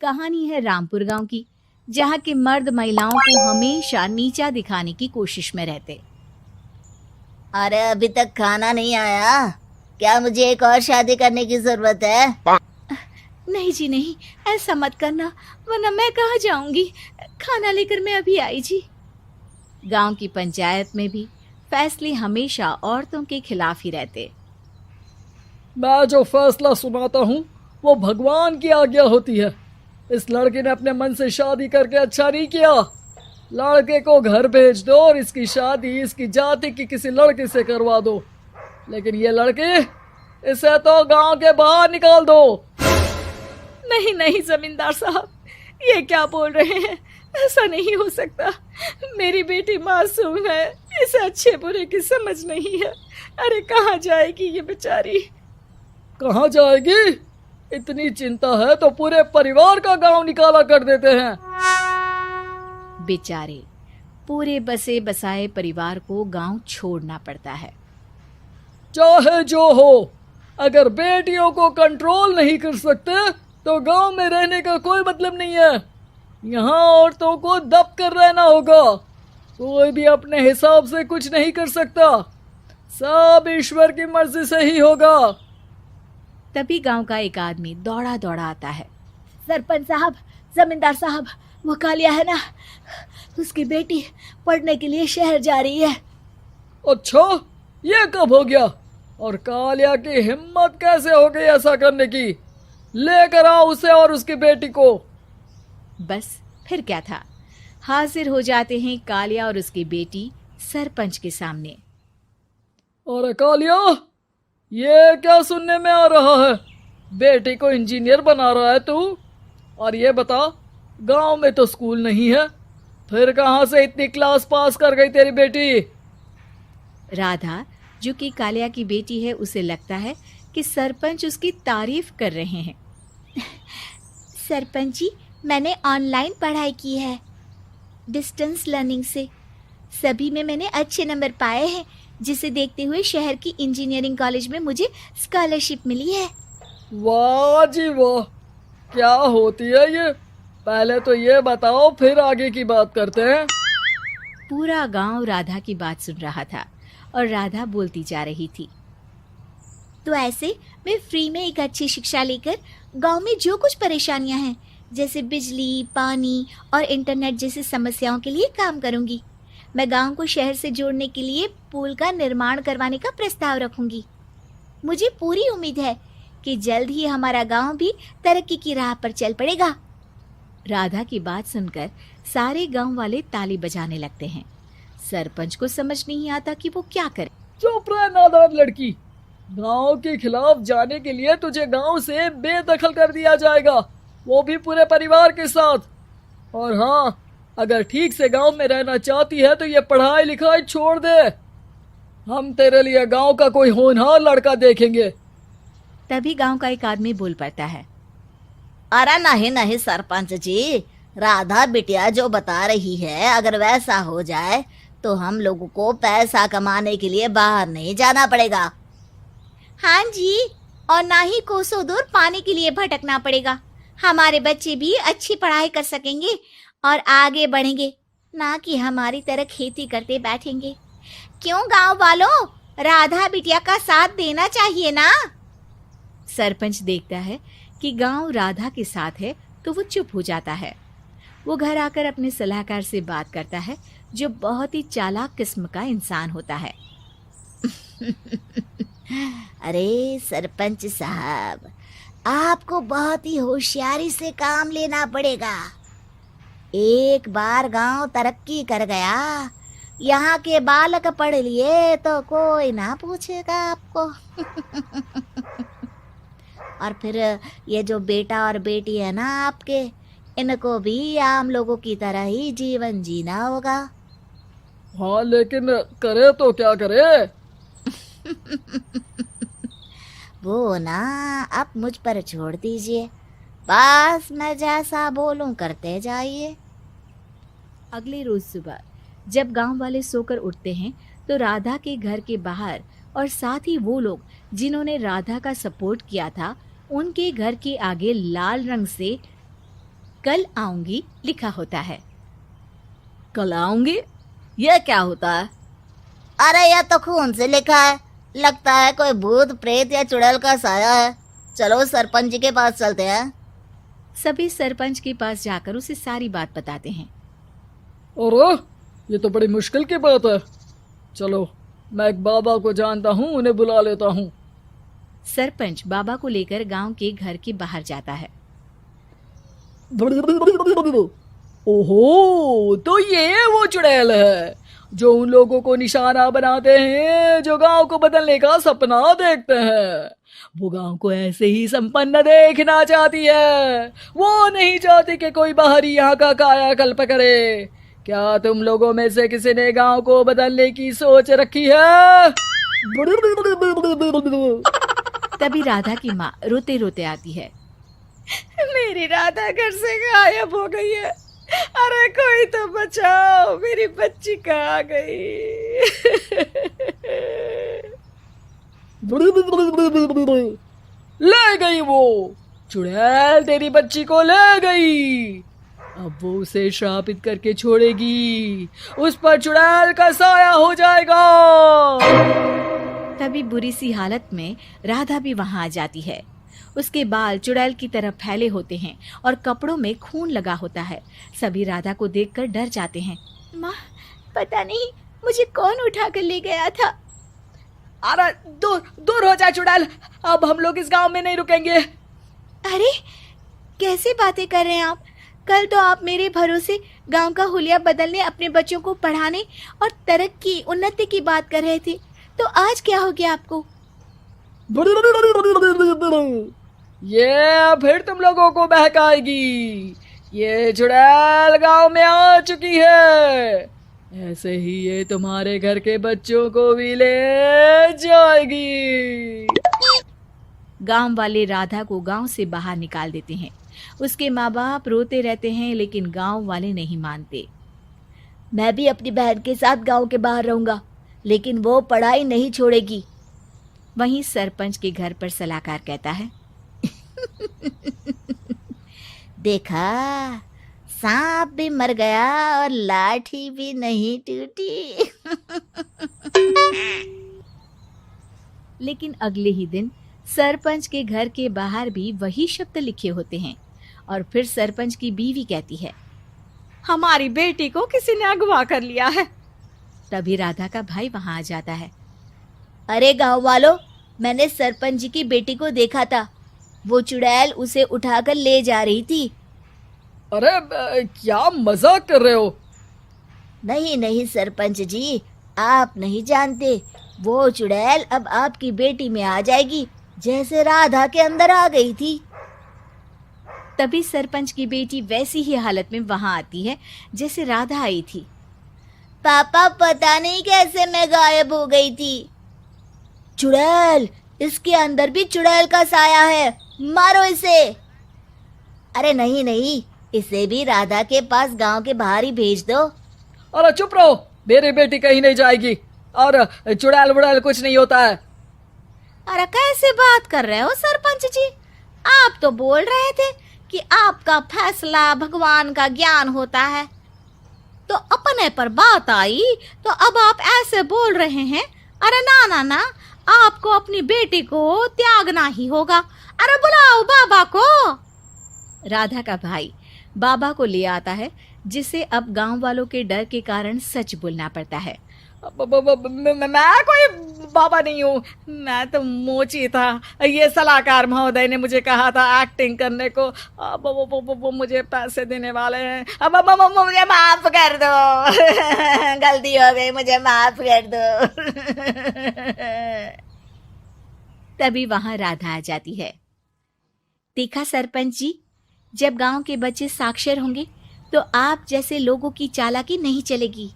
कहानी है रामपुर गांव की, जहां के मर्द महिलाओं को हमेशा नीचा दिखाने की कोशिश में रहते। अरे अभी तक खाना नहीं आया। क्या मुझे एक और शादी करने की जरूरत है? नहीं जी नहीं, ऐसा मत करना, वरना मैं कहाँ जाऊंगी। खाना लेकर मैं अभी आई जी। गांव की पंचायत में भी फैसले हमेशा औरतों के खिलाफ ही रहते। मैं जो फैसला सुनाता हूँ वो भगवान की आज्ञा होती है। इस लड़के ने अपने मन से शादी करके अच्छा नहीं किया। लड़के को घर भेज दो और इसकी शादी इसकी जाति की किसी लड़के से करवा दो। लेकिन ये लड़की, इसे तो गांव के बाहर निकाल दो। नहीं नहीं जमींदार साहब, ये क्या बोल रहे हैं? ऐसा नहीं हो सकता। मेरी बेटी मासूम है, इसे अच्छे बुरे की समझ नहीं है। अरे कहाँ जाएगी ये बेचारी? कहाँ जाएगी? इतनी चिंता है तो पूरे परिवार का गांव निकाला कर देते हैं। बेचारे पूरे बसे बसाए परिवार को गांव छोड़ना पड़ता है। चाहे जो हो, अगर बेटियों को कंट्रोल नहीं कर सकते तो गांव में रहने का कोई मतलब नहीं है। यहाँ औरतों को दब कर रहना होगा। कोई भी अपने हिसाब से कुछ नहीं कर सकता, सब ईश्वर की मर्जी से ही होगा। तभी गांव का एक आदमी दौड़ा दौड़ा आता है। सरपंच साहब, जमींदार साहब, वो कालिया है ना, उसकी बेटी पढ़ने के लिए शहर जा रही है। अच्छा, ये कब हो गया? और कालिया की हिम्मत कैसे हो गई ऐसा करने की? लेकर आओ उसे और उसकी बेटी को। बस फिर क्या था, हाजिर हो जाते हैं कालिया और उसकी बेटी सरपंच के सामने। और कालिया, ये क्या सुनने में आ रहा है? बेटी को इंजीनियर बना रहा है तू? और ये बता, गांव में तो स्कूल नहीं है, फिर कहां से इतनी क्लास पास कर गई तेरी बेटी? राधा, जो कि कालिया की बेटी है, उसे लगता है कि सरपंच उसकी तारीफ कर रहे हैं। सरपंच जी, मैंने ऑनलाइन पढ़ाई की है, डिस्टेंस लर्निंग से। सभी में मैंने अच्छे नंबर पाए हैं, जिसे देखते हुए शहर की इंजीनियरिंग कॉलेज में मुझे स्कॉलरशिप मिली है। वाह जी वाह, क्या होती है ये? पहले तो ये बताओ, फिर आगे की बात करते हैं। पूरा गांव राधा की बात सुन रहा था और राधा बोलती जा रही थी। तो ऐसे मैं फ्री में एक अच्छी शिक्षा लेकर गांव में जो कुछ परेशानियां हैं, जैसे बिजली, पानी और इंटरनेट जैसी समस्याओं के लिए काम करूंगी। मैं गांव को शहर से जोड़ने के लिए पुल का निर्माण करवाने का प्रस्ताव रखूंगी। मुझे पूरी उम्मीद है कि जल्द ही हमारा गांव भी तरक्की की राह पर चल पड़ेगा। राधा की बात सुनकर सारे गांव वाले ताली बजाने लगते हैं। सरपंच को समझ नहीं आता कि वो क्या करे। चुप रह नादान लड़की, गांव के खिलाफ जाने के लिए तुझे गांव से बेदखल कर दिया जाएगा, वो भी पूरे परिवार के साथ। और हाँ, अगर ठीक से गांव में रहना चाहती है तो ये पढ़ाई लिखाई छोड़ दे। हम तेरे लिए गांव का कोई होनहार लड़का देखेंगे। तभी गांव का एक आदमी बोल पड़ता है। अरे नहीं नहीं सरपंच जी, राधा बिटिया जो बता रही है, अगर वैसा हो जाए तो हम लोगों को पैसा कमाने के लिए बाहर नहीं जाना पड़ेगा। हाँ जी, और ना ही कोसों दूर पानी के लिए भटकना पड़ेगा। हमारे बच्चे भी अच्छी पढ़ाई कर सकेंगे और आगे बढ़ेंगे, ना कि हमारी तरह खेती करते बैठेंगे। क्यों गांव वालों, राधा बिटिया का साथ देना चाहिए ना। सरपंच देखता है कि गांव राधा के साथ है तो वो चुप हो जाता है। वो घर आकर अपने सलाहकार से बात करता है, जो बहुत ही चालाक किस्म का इंसान होता है। अरे सरपंच साहब, आपको बहुत ही होशियारी से काम लेना पड़ेगा। एक बार गांव तरक्की कर गया, यहाँ के बालक पढ़ लिए तो कोई ना पूछेगा आपको। और फिर ये जो बेटा और बेटी है ना आपके, इनको भी आम लोगों की तरह ही जीवन जीना होगा। हाँ, लेकिन करे तो क्या करे? वो ना आप मुझ पर छोड़ दीजिए, बस मैं जैसा बोलूं करते जाइए। अगले रोज सुबह जब गांव वाले सोकर उठते हैं तो राधा के घर के बाहर और साथ ही वो लोग जिन्होंने राधा का सपोर्ट किया था, उनके घर के आगे लाल रंग से कल आऊंगी लिखा होता है। कल आऊंगी, यह क्या होता है? अरे यह तो खून से लिखा है, लगता है कोई भूत प्रेत या चुड़ैल का साया है। चलो सरपंच जी के पास चलते हैं। सभी सरपंच के पास जाकर उसे सारी बात बताते हैं। अरे ये तो बड़ी मुश्किल की बात है। चलो मैं एक बाबा को जानता हूँ, उन्हें बुला लेता हूँ। सरपंच बाबा को लेकर गांव के घर के बाहर जाता है। ओहो, तो ये वो चुड़ैल है जो उन लोगों को निशाना बनाते हैं जो गांव को बदलने का सपना देखते हैं। वो गांव को ऐसे ही संपन्न देखना चाहती है। वो नहीं चाहती कि कोई बाहरी यहाँ का कायाकल्प करे। क्या तुम लोगों में से किसी ने गांव को बदलने की सोच रखी है? तभी राधा की माँ रोते रोते आती है। मेरी राधा घर से गायब हो गई है। अरे कोई तो बचाओ, मेरी बच्ची कहाँ गई? ले गई वो चुड़ैल, तेरी बच्ची को ले गई। अब वो उसे श्रापित करके छोड़ेगी, उस पर चुड़ैल का साया हो जाएगा। तभी बुरी सी हालत में राधा भी वहां आ जाती है। उसके बाल चुड़ैल की तरह फैले होते हैं और कपड़ों में खून लगा होता है। सभी राधा को देखकर डर जाते हैं। माँ, पता नहीं मुझे कौन उठा कर ले गया था। अरे दूर दूर हो जा चुड़ैल, अब हम लोग इस गांव में नहीं रुकेंगे। अरे कैसे बातें कर रहे हैं आप? कल तो आप मेरे भरोसे गांव का हुलिया बदलने, अपने बच्चों को पढ़ाने और तरक्की उन्नति की बात कर रहे थे, तो आज क्या हो गया आपको? ये फिर तुम लोगों को बहकाएगी। ये चुड़ैल गांव में आ चुकी है, ऐसे ही ये तुम्हारे घर के बच्चों को भी ले जाएगी। गांव वाले राधा को गांव से बाहर निकाल देते हैं। उसके माँ बाप रोते रहते हैं, लेकिन गांव वाले नहीं मानते। मैं भी अपनी बहन के साथ गांव के बाहर रहूंगा, लेकिन वो पढ़ाई नहीं छोड़ेगी। वहीं सरपंच के घर पर सलाहकार कहता है। देखा, सांप भी मर गया और लाठी भी नहीं टूटी। लेकिन अगले ही दिन सरपंच के घर के बाहर भी वही शब्द लिखे होते हैं और फिर सरपंच की बीवी कहती है, हमारी बेटी को किसी ने अगवा कर लिया है। तभी राधा का भाई वहां आ जाता है। अरे गांव वालों, मैंने सरपंच जी की बेटी को देखा था। वो चुड़ैल उसे उठाकर ले जा रही थी। अरे क्या मजाक कर रहे हो? नहीं नहीं सरपंच जी, आप नहीं जानते। वो चुड़ैल अब आपकी बेटी में आ जाएगी, जैसे राधा के अंदर आ गई थी। तभी सरपंच की बेटी वैसी ही हालत में वहां आती है जैसे राधा आई थी। पापा, पता नहीं कैसे मैं गायब हो गई थी। चुड़ैल, इसके अंदर भी चुड़ैल का साया है, मारो इसे। अरे नहीं नहीं, इसे भी राधा के पास गांव के बाहर ही भेज दो। अरे चुप रहो, मेरी बेटी कहीं नहीं जाएगी और चुड़ैल वुड़ैल कुछ नहीं होता है। अरे कैसे बात कर रहे हो सरपंच जी? आप तो बोल रहे थे कि आपका फैसला भगवान का ज्ञान होता है, तो अपने पर बात आई तो अब आप ऐसे बोल रहे हैं। अरे ना ना ना, आपको अपनी बेटी को त्यागना ही होगा। अरे बुलाओ बाबा को। राधा का भाई बाबा को ले आता है, जिसे अब गांव वालों के डर के कारण सच बोलना पड़ता है। मैं कोई बाबा नहीं हूँ, मैं तो मोची था। ये सलाहकार महोदय ने मुझे कहा था एक्टिंग करने को। अब वो मुझे पैसे देने वाले हैं। अब मुझे माफ कर दो। गलती हो गई, मुझे माफ कर दो। तभी वहां राधा आ जाती है। देखा सरपंच जी, जब गांव के बच्चे साक्षर होंगे तो आप जैसे लोगों की चालाकी नहीं चलेगी।